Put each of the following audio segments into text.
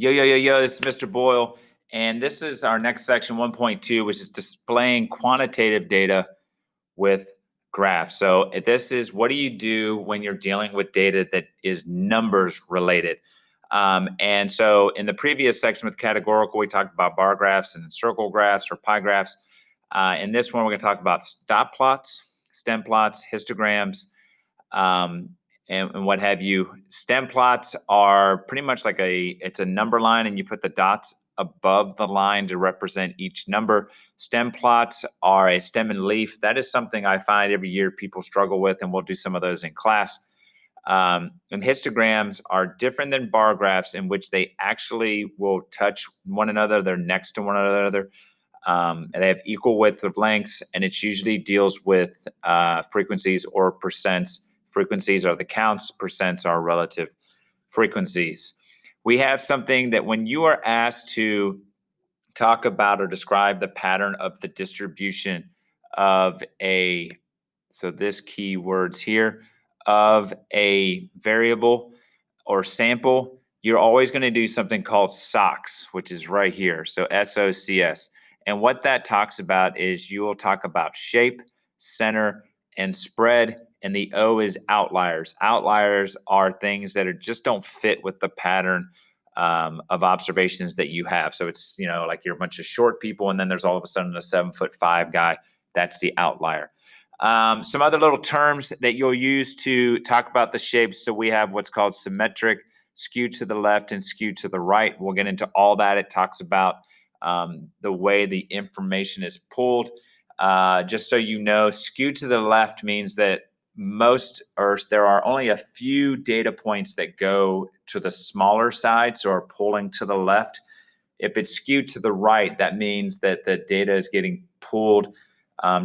Yo, this is Mr. Boyle, and this is our next section, 1.2, which is displaying quantitative data with graphs. So this is what do you do when you're dealing with data that is numbers related? And so in the previous section with categorical, we talked about bar graphs and circle graphs or pie graphs. In this one, we're going to talk about dot plots, stem plots, histograms, and what have you. Stem plots are pretty much like it's a number line, and you put the dots above the line to represent each number. Stem plots are a stem and leaf. That is something I find every year people struggle with, and we'll do some of those in class. And histograms are different than bar graphs in which they actually will touch one another. They're next to one another. And they have equal width of lengths, and it usually deals with frequencies or percents. Frequencies are the counts, percents are relative frequencies. We have something that when you are asked to talk about or describe the pattern of the distribution of so this keywords here, of a variable or sample, you're always going to do something called SOCS, which is right here. So SOCS. And what that talks about is you will talk about shape, center, and spread. And the O is outliers. Outliers are things that just don't fit with the pattern of observations that you have. So it's, like you're a bunch of short people, and then there's all of a sudden a 7'5" guy. That's the outlier. Some other little terms that you'll use to talk about the shapes. So we have what's called symmetric, skewed to the left and skewed to the right. We'll get into all that. It talks about the way the information is pulled. Just so you know, skewed to the left means that there are only a few data points that go to the smaller side, so are pulling to the left. If it's skewed to the right, that means that the data is getting pulled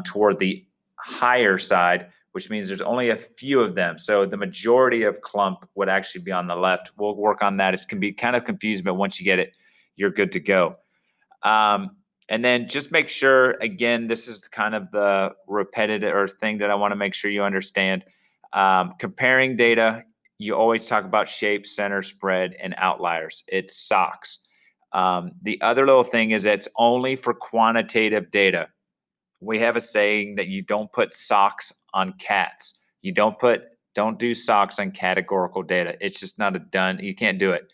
toward the higher side, which means there's only a few of them. So the majority of clump would actually be on the left. We'll work on that. It can be kind of confusing, but once you get it, you're good to go. And then just make sure, again, this is kind of the repetitive or thing that I want to make sure you understand. Comparing data, you always talk about shape, center, spread, and outliers. It's SOCS. The other little thing is it's only for quantitative data. We have a saying that you don't put socks on cats. You don't do socks on categorical data. It's just not you can't do it.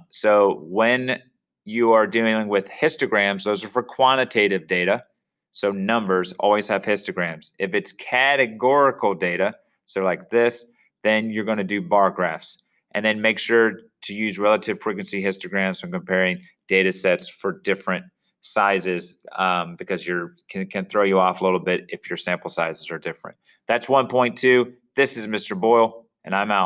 So when you are dealing with histograms, those are for quantitative data. So numbers always have histograms. If it's categorical data, so like this, then you're going to do bar graphs. And then make sure to use relative frequency histograms when comparing data sets for different sizes, because can throw you off a little bit if your sample sizes are different. That's 1.2. This is Mr. Boyle, and I'm out.